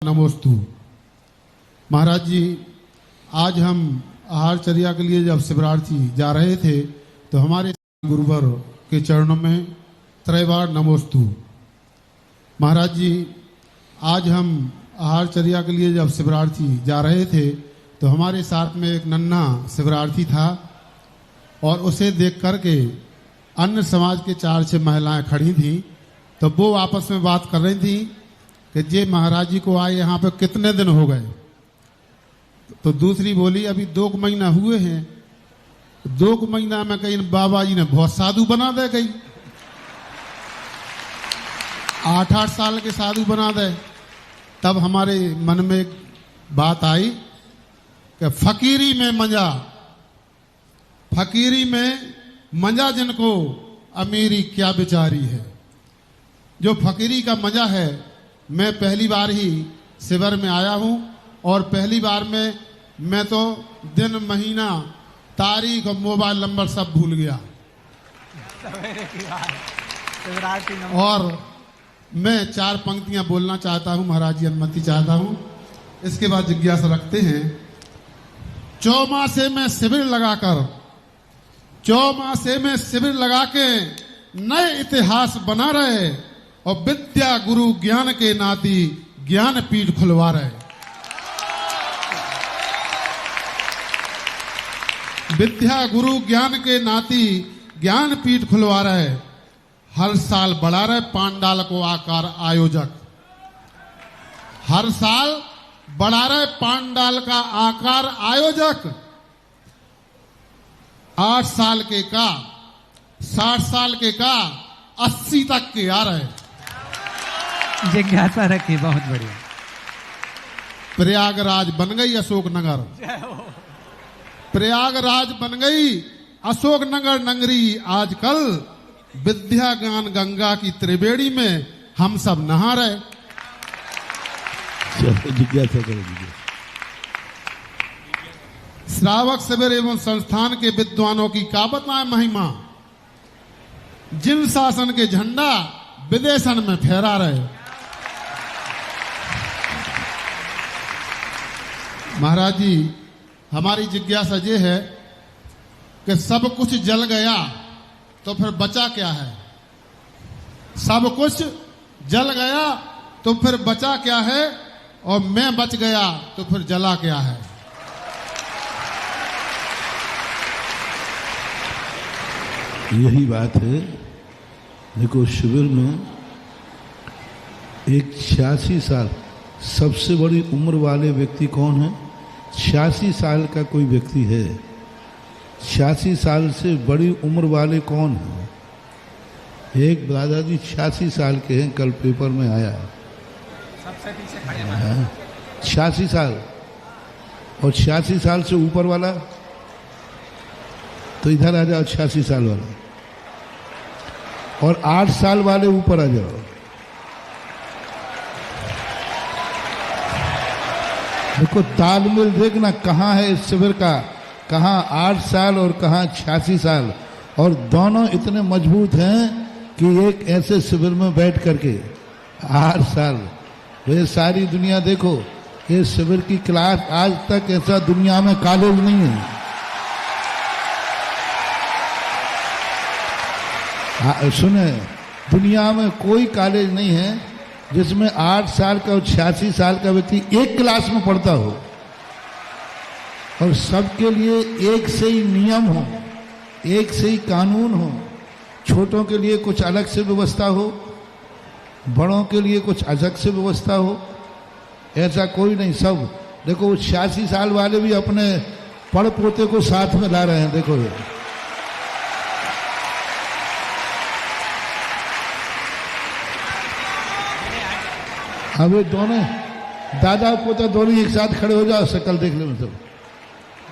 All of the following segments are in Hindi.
नमोस्तु। महाराज जी, आज हम आहारचर्या के लिए जब शिविरार्थी जा रहे थे तो हमारे गुरुवर के चरणों में त्रैवार नमोस्तु। महाराज जी, आज हम आहारचर्या के लिए जब शिविरार्थी जा रहे थे तो हमारे साथ में एक नन्हा शिविरार्थी था और उसे देख करके अन्य समाज के 4-6 महिलाएं खड़ी थीं तो वो आपस में बात कर रही थी कि जे महाराज जी को आए यहाँ पे कितने दिन हो गए। तो दूसरी बोली अभी 2 महीना हुए हैं। 2 महीना में कहीं बाबा जी ने बहुत साधु बना दे, गई 8-8 साल के साधु बना दे। तब हमारे मन में एक बात आई कि फकीरी में मजा जिनको अमीरी क्या बेचारी है। जो फकीरी का मजा है, मैं पहली बार ही शिविर में आया हूं और पहली बार में मैं तो दिन, महीना, तारीख और मोबाइल नंबर सब भूल गया। और मैं 4 पंक्तियां बोलना चाहता हूं, महाराज जी अनुमति चाहता हूं। इसके बाद जिज्ञासा रखते हैं। चौमासे में शिविर लगा के नए इतिहास बना रहे और विद्या गुरु ज्ञान के नाती ज्ञान पीठ खुलवा रहे। विद्या गुरु ज्ञान के नाती ज्ञान पीठ खुलवा रहे। हर साल बढ़ा रहे पांडाल को आकार आयोजक। हर साल बढ़ा रहे पांडाल का आकार आयोजक। 8 साल के का, 60 साल के का, 80 तक के आ रहे। जिज्ञासा रखी, बहुत बढ़िया। प्रयागराज बन गई अशोकनगर। प्रयागराज बन गई अशोकनगर नगरी। आजकल विद्या ज्ञान गंगा की त्रिवेणी में हम सब नहा रहे। जिज्ञासा करेंगे। श्रावक शिविर एवं संस्थान के विद्वानों की का बताएं महिमा। जिन शासन के झंडा विदेशन में फहरा रहे। महाराज जी, हमारी जिज्ञासा ये है कि सब कुछ जल गया तो फिर बचा क्या है। सब कुछ जल गया तो फिर बचा क्या है, और मैं बच गया तो फिर जला क्या है। यही बात है। देखो, शिविर में एक 86 साल सबसे बड़ी उम्र वाले व्यक्ति कौन है? 86 साल का कोई व्यक्ति है। 86 साल से बड़ी उम्र वाले कौन है? एक दादाजी 86 साल के हैं, कल पेपर में आया। सबसे पीछे खड़े हैं 86 साल। और 86 साल से ऊपर वाला तो इधर आ जाओ, 86 साल वाला। और 8 साल वाले ऊपर आ जाओ। देखो, तालमेल देखना कहाँ है इस शिविर का। कहाँ 8 साल और कहाँ 86 साल। और दोनों इतने मजबूत हैं कि एक ऐसे शिविर में बैठ करके 8 साल, ये सारी दुनिया देखो, ये शिविर की क्लास आज तक ऐसा दुनिया में कॉलेज नहीं है। सुने, दुनिया में कोई कॉलेज नहीं है जिसमें 8 साल का और 86 साल का व्यक्ति एक क्लास में पढ़ता हो और सबके लिए एक से ही नियम हो, एक से ही कानून हो। छोटों के लिए कुछ अलग से व्यवस्था हो, बड़ों के लिए कुछ अलग से व्यवस्था हो। ऐसा कोई नहीं। सब देखो, 86 साल वाले भी अपने पड़ पोते को साथ में ला रहे हैं। देखो, ये अब ये दोनों दादा पोता दोनों एक साथ खड़े हो जाओ, शक्ल देख लो सब।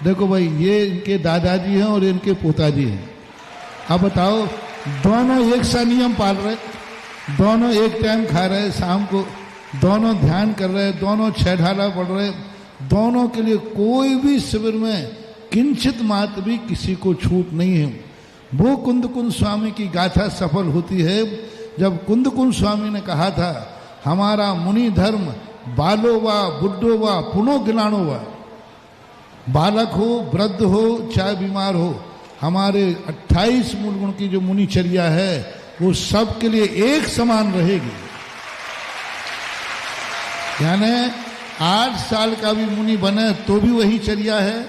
देखो भाई, ये इनके दादाजी हैं और इनके पोताजी हैं। अब बताओ, दोनों एक सा नियम पाल रहे, दोनों एक टाइम खा रहे शाम को, दोनों ध्यान कर रहे, दोनों 6 ढाला पढ़ रहे। दोनों के लिए कोई भी शिविर में किंचित मात्र भी किसी को छूट नहीं है। वो कुंद स्वामी की गाथा सफल होती है जब कुंद स्वामी ने कहा था, हमारा मुनि धर्म बालो वा बुड्ढो वा पुनो ज्ञानो वा, बालक हो वृद्ध हो चाहे बीमार हो, हमारे 28 मूल गुण की जो मुनिचर्या है वो सबके लिए एक समान रहेगी। यानी 8 साल का भी मुनि बने तो भी वही चर्या है,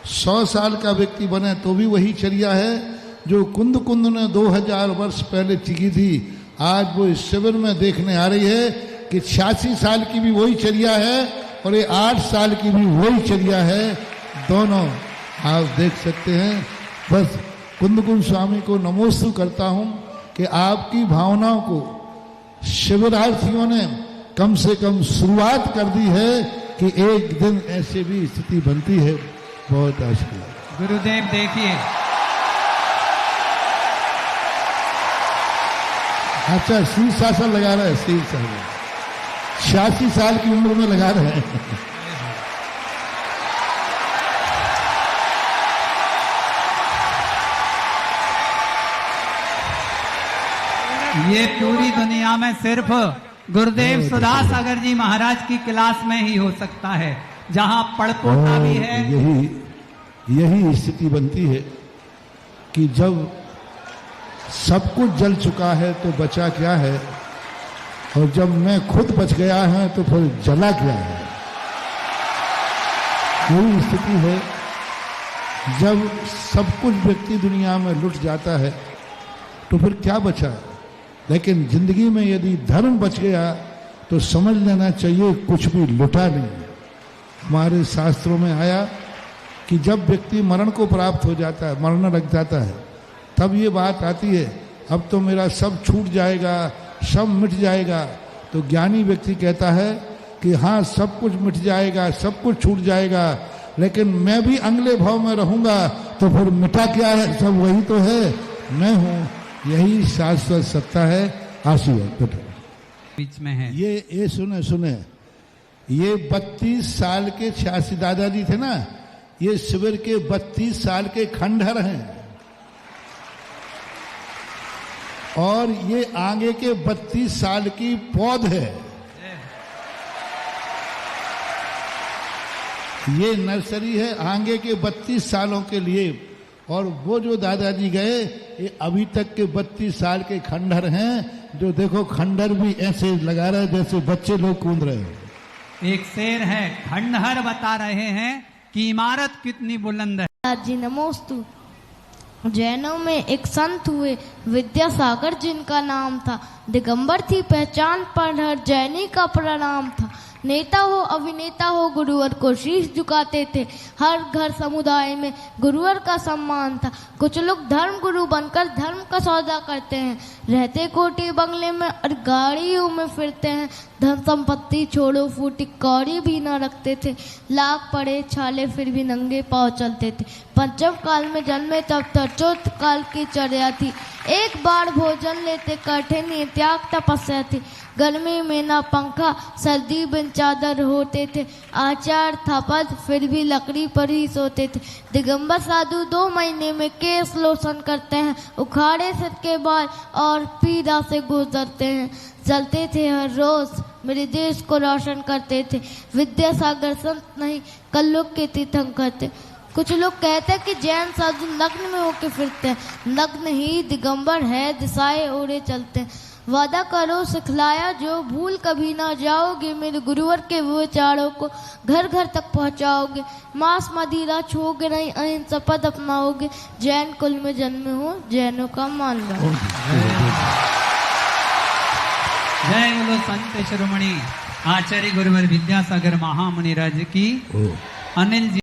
100 साल का व्यक्ति बने तो भी वही चर्या है। जो कुंद कुंद ने 2000 वर्ष पहले टिकी थी, आज वो इस शिविर में देखने आ रही है कि 86 साल की भी वही चर्या है और ये 8 साल की भी वही चर्या है। दोनों आप देख सकते हैं। बस कुंद कुंद स्वामी को नमोस्तु करता हूं कि आपकी भावनाओं को शिविरार्थियों ने कम से कम शुरुआत कर दी है कि एक दिन ऐसे भी स्थिति बनती है। बहुत आशीर्वाद। गुरुदेव देखिए, अच्छा शीर्षासन लगा रहा है, शीर्षासन 86 साल की उम्र में लगा रहे हैं। ये पूरी दुनिया में सिर्फ गुरुदेव सुधा सागर जी महाराज की क्लास में ही हो सकता है, जहां पड़पोता भी है। यही स्थिति बनती है कि जब सब कुछ जल चुका है तो बचा क्या है, और जब मैं खुद बच गया है तो फिर जला क्या है। यही स्थिति है। जब सब कुछ व्यक्ति दुनिया में लुट जाता है तो फिर क्या बचा। लेकिन जिंदगी में यदि धर्म बच गया तो समझ लेना चाहिए कुछ भी लुटा नहीं। हमारे शास्त्रों में आया कि जब व्यक्ति मरण को प्राप्त हो जाता है, मरने लग जाता है, तब ये बात आती है अब तो मेरा सब छूट जाएगा, सब मिट जाएगा। तो ज्ञानी व्यक्ति कहता है कि हाँ सब कुछ मिट जाएगा, सब कुछ छूट जाएगा, लेकिन मैं भी अगले भाव में रहूंगा। तो फिर मिटा क्या है, सब वही तो है, मैं हूँ। यही शाश्वत सत्ता है। आशीर्वाद बीच में है। ये सुने ये 32 साल के 86 दादाजी थे ना, ये शिविर के 32 साल के खंडहर हैं, और ये आगे के 32 साल की पौध है। ये नर्सरी है आगे के 32 सालों के लिए। और वो जो दादाजी गए ये अभी तक के 32 साल के खंडहर हैं, जो देखो खंडहर भी ऐसे लगा रहे जैसे बच्चे लोग कूद रहे हैं। एक शेर है, खंडहर बता रहे हैं कि इमारत कितनी बुलंद है। जी नमोस्तु। जैनों में एक संत हुए विद्यासागर जिनका नाम था, दिगंबर थी पहचान पर हर जैनी का प्रणाम था। नेता हो अभिनेता हो गुरुवर को शीश झुकाते थे, हर घर समुदाय में गुरुवर का सम्मान था। कुछ लोग धर्म गुरु बनकर धर्म का सौदा करते हैं, रहते कोठी बंगले में और गाड़ियों में फिरते हैं। धन संपत्ति छोड़ो फूटी कौड़ी भी न रखते थे, लाख पड़े छाले फिर भी नंगे पाँव चलते थे। पंचम काल में जन्मे तब तक चौथ काल की चर्या थी, एक बार भोजन लेते कठिन त्याग तपस्या थी। गर्मी में ना पंखा सर्दी बिन चादर होते थे, आचार था पद फिर भी लकड़ी पर ही सोते थे। दिगंबर साधु 2 महीने में केस लोशन करते हैं, उखाड़े सिर के बाल और पीड़ा से गुजरते हैं। चलते थे हर रोज मेरे देश को रोशन करते थे, विद्यासागर संत नहीं कल्लुक के तीर्थंकर थे। कुछ लोग कहते हैं कि जैन साधु नग्न में होके फिरते हैं, नग्न ही दिगंबर है दिशाएं ओढ़े चलते हैं। वादा करो सिखलाया जो भूल कभी ना जाओगे, मेरे गुरुवर के विचारों को घर घर तक पहुंचाओगे। मांस मदिरा छूओगे नहीं, अहिंसा पद अपनाओगे, जैन कुल में जन्मे हो जैनों का मान लो। जय बोलो संत शिरोमणि आचार्य गुरुवर विद्यासागर महामुनि राज की। अनिल जी